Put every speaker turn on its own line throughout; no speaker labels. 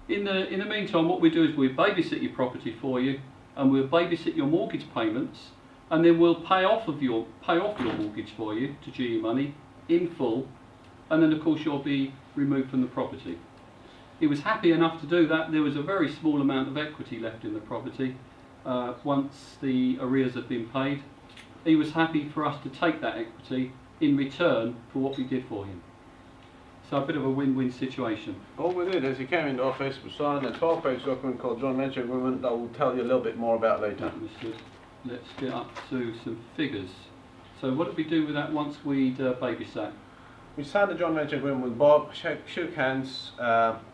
In the meantime, what we do is we babysit your property for you, and we'll babysit your mortgage payments, and then we'll pay off your mortgage for you to GE Money in full, and then of course you'll be removed from the property. He was happy enough to do that. There was a very small amount of equity left in the property once the arrears had been paid. He was happy for us to take that equity in return for what we did for him. So a bit of a win-win situation.
All we did is he came into the office, we signed a 12-page document called joint venture agreement that we'll tell you a little bit more about later.
Let's get up to some figures. So what did we do with that once we'd babysat?
We signed the joint venture agreement with Bob, shook hands,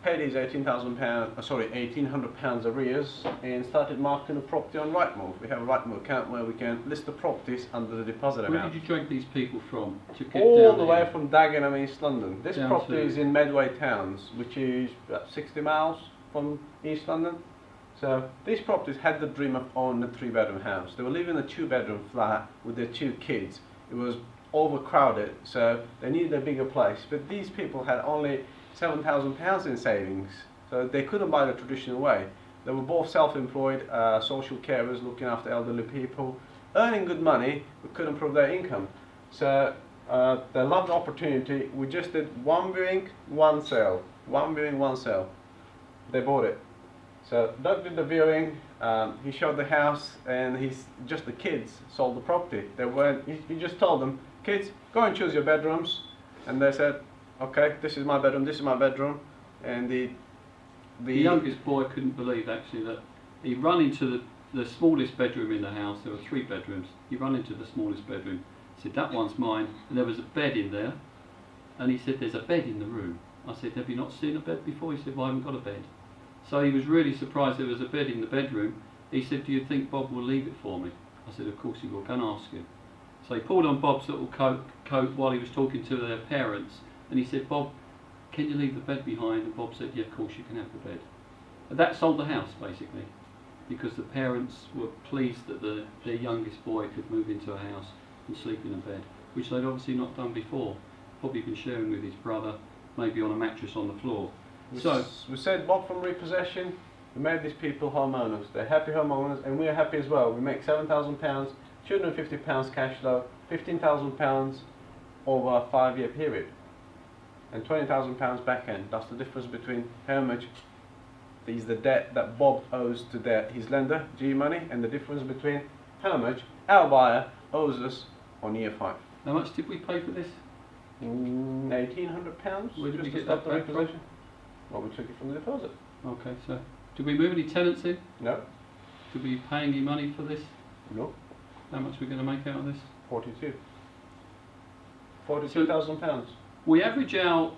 paid his £1,800 arrears, and started marketing the property on Rightmove. We have a Rightmove account where we can list the properties under the deposit amount.
Where did you drag these people from to get
all
down
the
here?
way from Dagenham, East London. This
Down
property
to
is in Medway Towns, which is about 60 miles from East London. So these properties had the dream of owning a 3-bedroom house. They were living in a 2-bedroom flat with their 2 kids. It was overcrowded, so they needed a bigger place. But these people had only £7,000 in savings, so they couldn't buy the traditional way. They were both self-employed, social carers looking after elderly people, earning good money, but couldn't prove their income. So they loved the opportunity. We just did one viewing, one sale. One viewing, one sale. They bought it. So Doug did the viewing, he showed the house, and just the kids sold the property. He just told them, kids, go and choose your bedrooms, and they said, okay, this is my bedroom, this is my bedroom, and the
youngest boy couldn't believe actually that he run into the smallest bedroom in the house. There were 3 bedrooms. He ran into the smallest bedroom, said that one's mine, and there was a bed in there, and he said there's a bed in the room. I said, have you not seen a bed before? He said, well, I haven't got a bed. So he was really surprised there was a bed in the bedroom. He said, do you think Bob will leave it for me? I said, of course he will, go and ask him. So he pulled on Bob's little coat while he was talking to their parents, and he said, Bob, can you leave the bed behind? And Bob said, yeah, of course you can have the bed. And that sold the house basically, because the parents were pleased that their youngest boy could move into a house and sleep in a bed, which they'd obviously not done before. Probably been sharing with his brother, maybe on a mattress on the floor.
We said Bob from repossession. We made these people homeowners. They're happy homeowners, and we're happy as well. We make £7,000, £250 cash flow, £15,000 over a 5-year period, and £20,000 back end. That's the difference between how much is the debt that Bob owes to his lender, GE Money, and the difference between how much our buyer owes us on year 5.
How much did we pay for this?
£1,800.
Where did we get
stop
that
the
back from?
repossession. Well, we took it from the deposit.
Okay, so did we move any tenants in?
No.
Did we pay any money for this?
No.
How much are we going to make out of this?
42. £42,000.
We average out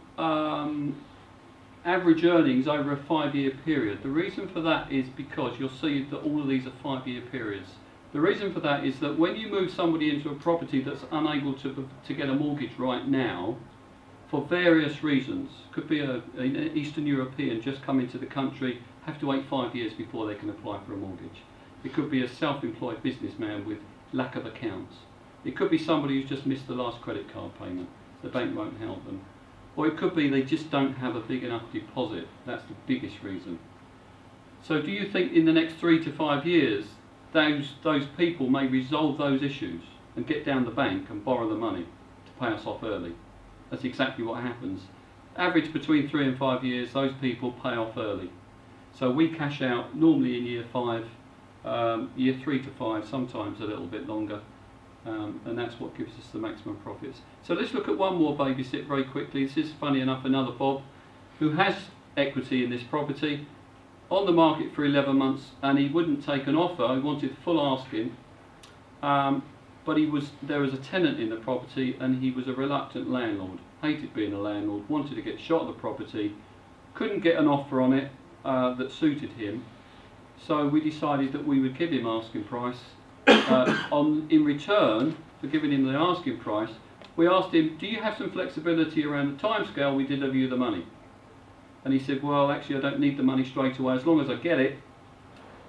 average earnings over a 5-year period. The reason for that is because you'll see that all of these are 5-year periods. The reason for that is that when you move somebody into a property that's unable to get a mortgage right now, for various reasons, could be an Eastern European just come into the country, have to wait 5 years before they can apply for a mortgage. It could be a self-employed businessman with lack of accounts. It could be somebody who's just missed the last credit card payment. The bank won't help them. Or it could be they just don't have a big enough deposit. That's the biggest reason. So do you think in the next 3 to 5 years those people may resolve those issues and get down the bank and borrow the money to pay us off early? That's exactly what happens. Average between 3 and 5 years, those people pay off early. So we cash out normally in year 5, year 3 to 5, sometimes a little bit longer, and that's what gives us the maximum profits. So let's look at one more babysit very quickly. This is, funny enough, another Bob who has equity in this property, on the market for 11 months, and he wouldn't take an offer. He wanted full asking, but there was a tenant in the property, and he was a reluctant landlord, hated being a landlord, wanted to get shot of the property, couldn't get an offer on it that suited him. So we decided that we would give him asking price. In return for giving him the asking price, we asked him, do you have some flexibility around the timescale we deliver you the money? And he said, well, actually I don't need the money straight away. As long as I get it,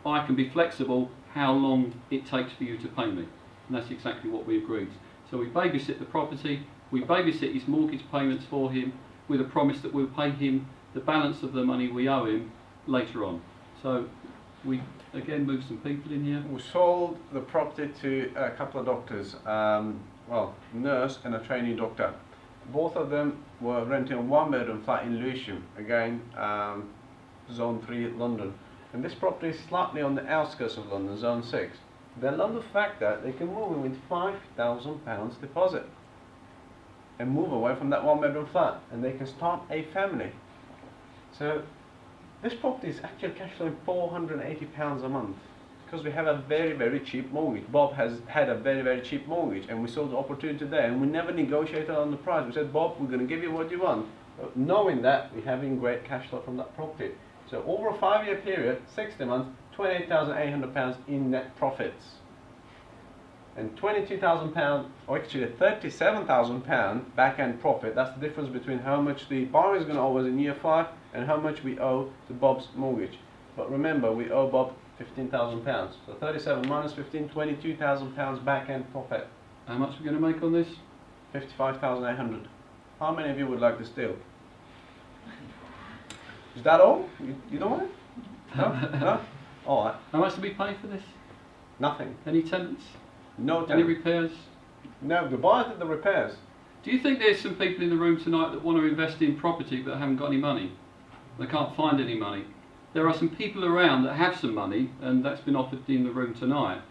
I can be flexible how long it takes for you to pay me. And that's exactly what we agreed. So we babysit the property, we babysit his mortgage payments for him with a promise that we'll pay him the balance of the money we owe him later on. So we again moved some people in here.
We sold the property to a couple of doctors, well, nurse and a trainee doctor. Both of them were renting a one-bedroom flat in Lewisham, again, Zone 3 London. And this property is slightly on the outskirts of London, Zone 6. They love the fact that they can move in with £5,000 deposit and move away from that one-bedroom flat, and they can start a family. So this property is actually cash flowing £480 a month because we have a very, very cheap mortgage. Bob has had a very, very cheap mortgage, and we saw the opportunity there, and we never negotiated on the price. We said, Bob, we're going to give you what you want, but knowing that we're having great cash flow from that property. So over a 5-year period, 60 months, £28,800 in net profits. And £22,000, or actually £37,000 back-end profit. That's the difference between how much the buyer is going to owe us in year 5 and how much we owe to Bob's mortgage. But remember, we owe Bob £15,000. So 37 minus 15, £22,000 back-end profit.
How much are we going to make on this?
55,800. How many of you would like this deal? Is that all? You don't want it? No? No? All right.
How much do we pay for this?
Nothing.
Any tenants?
No
Any
tenant.
repairs?
No, the buyers did the repairs.
Do you think there's some people in the room tonight that want to invest in property but haven't got any money? They can't find any money. There are some people around that have some money, and that's been offered in the room tonight.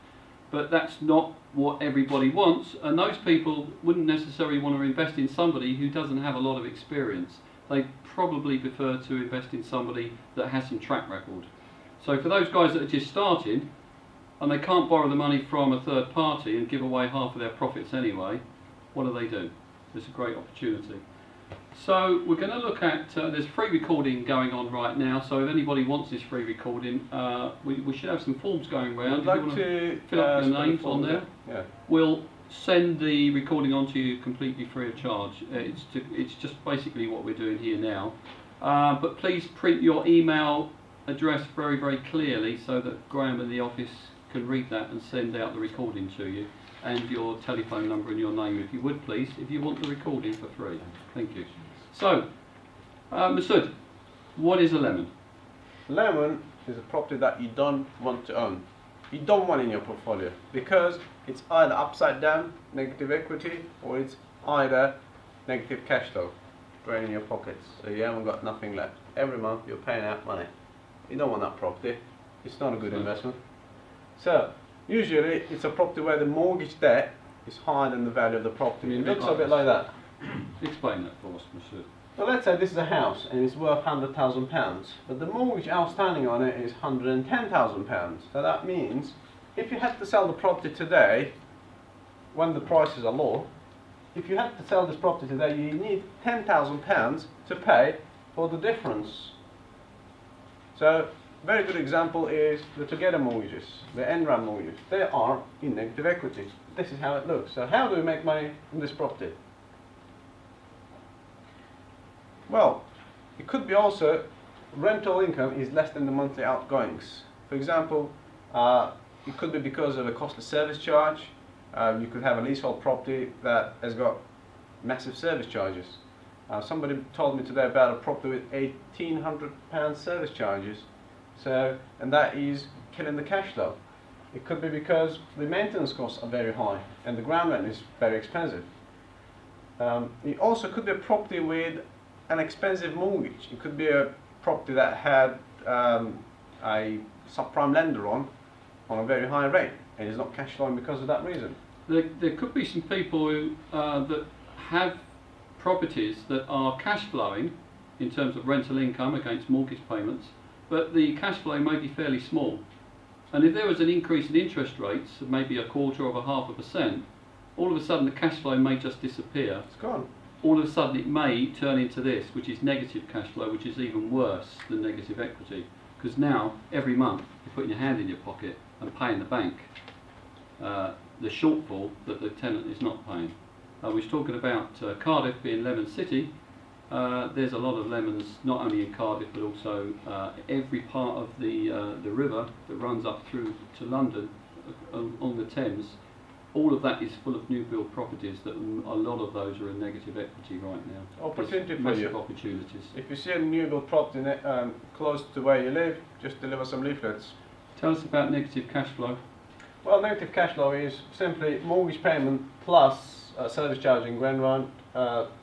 But that's not what everybody wants, and those people wouldn't necessarily want to invest in somebody who doesn't have a lot of experience. They probably prefer to invest in somebody that has some track record. So for those guys that are just starting, and they can't borrow the money from a third party and give away half of their profits anyway, what do? It's a great opportunity. So we're going to look at, there's free recording going on right now, so if anybody wants this free recording, we should have some forms going around.
I'd like to
fill up your names on there.
Yeah.
We'll send the recording on to you completely free of charge. It's just basically what we're doing here now. But please print your email address very, very clearly so that Graham in the office can read that and send out the recording to you, and your telephone number and your name, if you would please, if you want the recording for free. Thank you. So, Mesud, what is a lemon?
Lemon is a property that you don't want to own. You don't want in your portfolio because it's either upside down, negative equity, or it's either negative cash flow, draining your pockets. So you haven't got nothing left. Every month you're paying out money. You don't want that property. It's not a good investment. So, usually it's a property where the mortgage debt is higher than the value of the property. It looks a bit like that.
Explain that for us, Mesud.
So let's say this is a house and it's worth £100,000, but the mortgage outstanding on it is £110,000. So that means if you had to sell the property today, when the prices are low, if you had to sell this property today, you need £10,000 to pay for the difference. So, very good example is the Together mortgages, the NRAM mortgages. They are in negative equity. This is how it looks. So how do we make money from this property? Well, it could be also rental income is less than the monthly outgoings. For example, it could be because of a costly service charge. You could have a leasehold property that has got massive service charges. Somebody told me today about a property with £1,800 service charges. So, and that is killing the cash flow. It could be because the maintenance costs are very high and the ground rent is very expensive. It also could be a property with an expensive mortgage. It could be a property that had a subprime lender on a very high rate and is not cash flowing because of that reason.
There could be some people who, that have properties that are cash flowing in terms of rental income against mortgage payments, but the cash flow may be fairly small. And if there was an increase in interest rates of maybe 1/4 of 0.5%, all of a sudden the cash flow may just disappear.
It's gone.
All of a sudden it may turn into this, which is negative cash flow, which is even worse than negative equity. Because now, every month, you're putting your hand in your pocket and paying the bank the shortfall that the tenant is not paying. We was talking about Cardiff being Lemon City. There's a lot of lemons, not only in Cardiff, but also every part of the river that runs up through to London on the Thames. all of that is full of new build properties that a lot of those are in negative equity right now.
Opportunity
There's
for
massive
you.
opportunities.
If you see a new build property close to where you live, just deliver some leaflets.
Tell us about negative cash flow.
Well, negative cash flow is simply mortgage payment plus service charge and ground rent,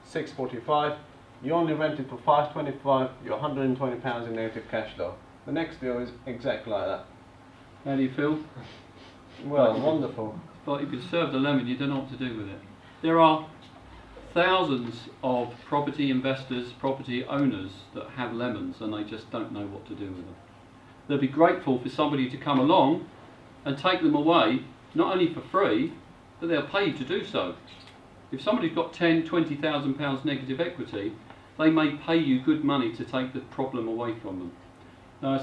645. You only rent it for 525. You're 120 pounds in negative cash flow. The next deal is exactly like that.
How do you feel?
Well, wonderful.
But if you're served a lemon, you don't know what to do with it. There are thousands of property investors, property owners that have lemons and they just don't know what to do with them. They'll be grateful for somebody to come along and take them away, not only for free, but they'll pay you to do so. If somebody's got 10, 20,000 pounds negative equity, they may pay you good money to take the problem away from them.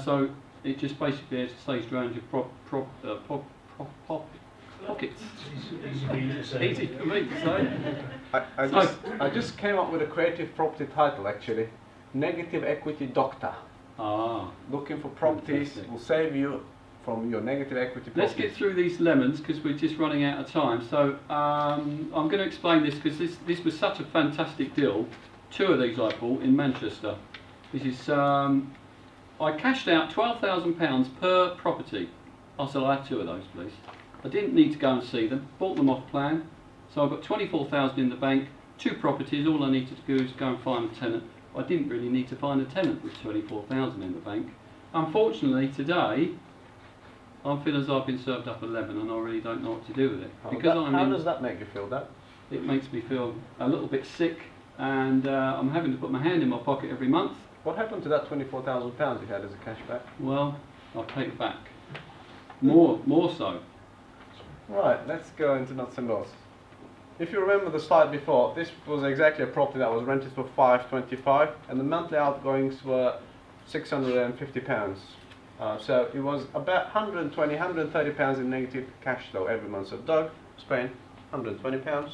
So it just basically, as it says, drowns your pockets. Easy for me to say.
I just came up with a creative property title actually. Negative equity doctor.
Ah.
Looking for properties
Fantastic.
will save you from your negative equity properties.
Let's get through these lemons because we're just running out of time. So I'm going to explain this because this was such a fantastic deal. Two of these I bought in Manchester. This is I cashed out £12,000 per property. I said I'll have two of those, please. I didn't need to go and see them. Bought them off plan. So I've got 24,000 in the bank. Two properties. All I needed to do is go and find a tenant. I didn't really need to find a tenant with 24,000 in the bank. Unfortunately, today I'm feeling as I've been served up a lemon and I really don't know what to do with it.
How does that make you feel, Dad?
It makes me feel a little bit sick and I'm having to put my hand in my pocket every month.
What happened to that £24,000 you had as a cashback?
Well, I'll take it back. More so.
Right, let's go into nuts and bolts. If you remember the slide before, this was exactly a property that was rented for £525 and the monthly outgoings were £650. So it was about £120, £130 in negative cash flow every month. So Doug was paying £120,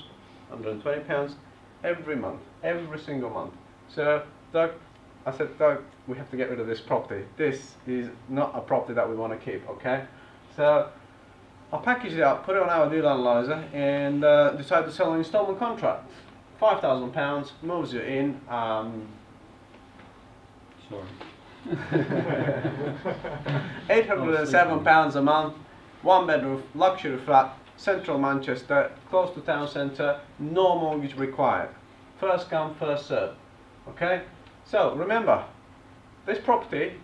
£120 every month, every single month. So Doug, I said, Doug, we have to get rid of this property. This is not a property that we want to keep, okay? So I packaged it up, put it on our deal analyzer and decided to sell an instalment contract. £5,000, moves you in.
Sorry.
£807 a month, one bedroom, luxury flat, central Manchester, close to town centre, no mortgage required. First come, first serve. Okay? So remember, this property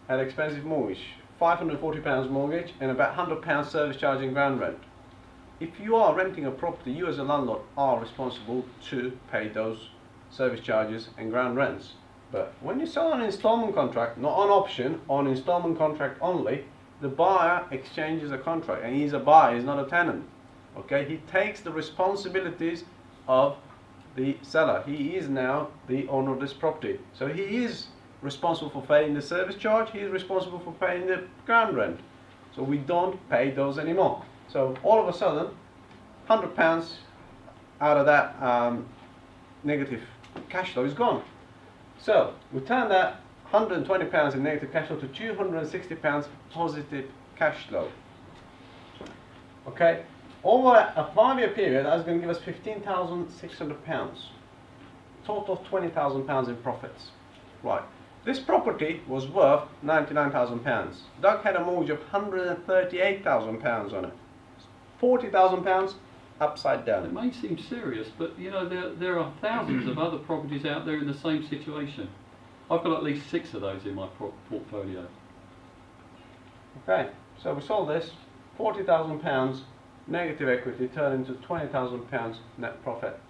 had expensive mortgage, £540 mortgage and about £100 service charge and ground rent. If you are renting a property, you as a landlord are responsible to pay those service charges and ground rents. But when you sell an instalment contract, not on option, on instalment contract only, the buyer exchanges a contract and he's a buyer, he's not a tenant. Okay, he takes the responsibilities of the seller. He is now the owner of this property. So he is responsible for paying the service charge, he is responsible for paying the ground rent. So we don't pay those anymore. So all of a sudden, £100 out of that negative cash flow is gone. So we turn that £120 in negative cash flow to £260 positive cash flow. Okay, over a 5-year period, that's going to give us £15,600. Total of £20,000 in profits. Right. This property was worth £99,000. Doug had a mortgage of £138,000 on it. £40,000 upside down.
It may seem serious, but you know there are thousands of other properties out there in the same situation. I've got at least 6 of those in my portfolio.
Okay, so we sold this, £40,000 negative equity turned into £20,000 net profit.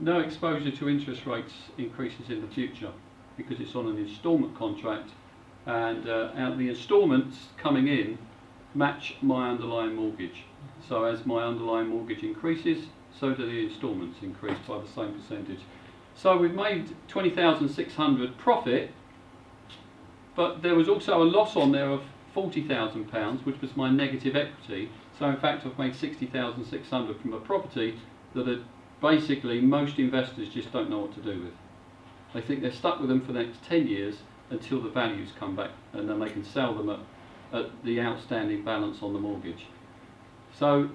No exposure to interest rates increases in the future because it's on an instalment contract, and the instalments coming in match my underlying mortgage. So as my underlying mortgage increases, so do the instalments increase by the same percentage. So we've made £20,600 profit, but there was also a loss on there of £40,000, which was my negative equity. So in fact I've made £60,600 from a property that basically most investors just don't know what to do with. They think they're stuck with them for the next 10 years until the values come back and then they can sell them at the outstanding balance on the mortgage. So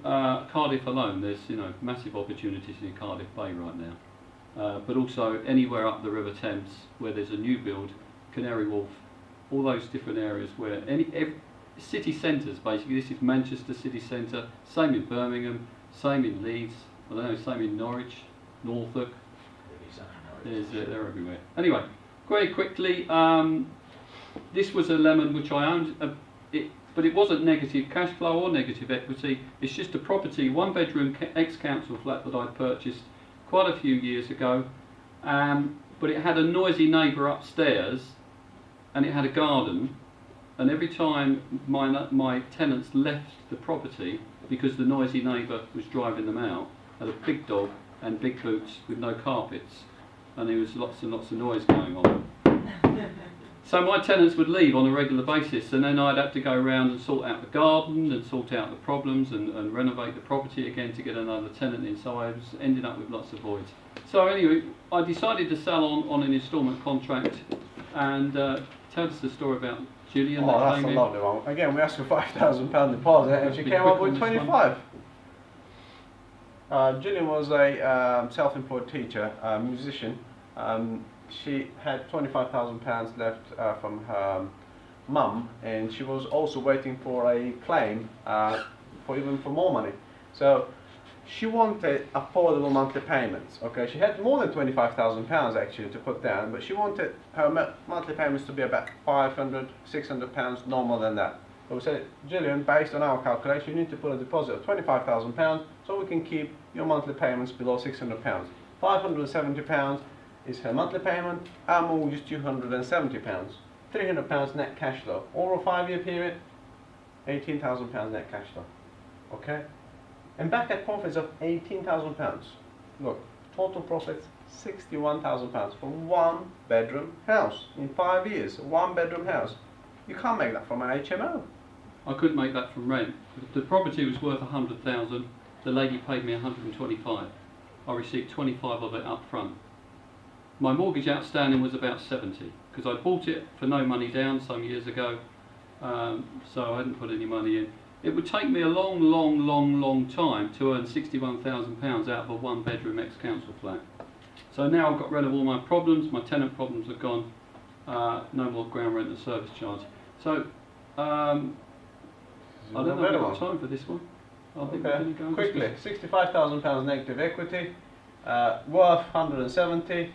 Cardiff alone, there's massive opportunities in Cardiff Bay right now, but also anywhere up the River Thames where there's a new build, Canary Wharf, all those different areas where city centres basically. This is Manchester city centre, same in Birmingham, same in Leeds, I don't know, same in Norwich, Norfolk. They're everywhere. Anyway, very quickly, this was a lemon which I owned, but it wasn't negative cash flow or negative equity. It's just a property, one bedroom ex-council flat that I purchased quite a few years ago, but it had a noisy neighbour upstairs and it had a garden, and every time my tenants left the property, because the noisy neighbour was driving them out, had a big dog and big boots with no carpets, and there was lots and lots of noise going on. So my tenants would leave on a regular basis, and then I'd have to go around and sort out the garden and sort out the problems and renovate the property again to get another tenant in, so I ended up with lots of voids. So anyway, I decided to sell on an instalment contract, and tell us the story about Gillian.
Oh, that's a lovely one. Again, we asked for £5,000 deposit and she came up with 25. Gillian was a self-employed teacher, musician. She had £25,000 left from her mum, and she was also waiting for a claim for more money. So she wanted affordable monthly payments. Okay, she had more than £25,000 actually to put down, but she wanted her monthly payments to be about £500, £600, no more than that. So we said, Gillian, based on our calculation, you need to put a deposit of £25,000 so we can keep your monthly payments below £600. £570 is her monthly payment, our mortgage is £270. £300 net cash flow. Over a 5-year period, £18,000 net cash flow. Okay? And back at profits of £18,000. Look, total profits £61,000 for one bedroom house in 5 years. One bedroom house. You can't make that from an HMO.
I couldn't make that from rent. The property was worth 100,000. The lady paid me 125. I received 25 of it up front. My mortgage outstanding was about 70 because I bought it for no money down some years ago, so I hadn't put any money in. It would take me a long time to earn £61,000 out of a one-bedroom ex-council flat. So now I've got rid of all my problems. My tenant problems are gone. No more ground rent and service charge. So I don't know if I've got time for this one. I think we're going to go
quickly. £65,000 negative equity, worth 170.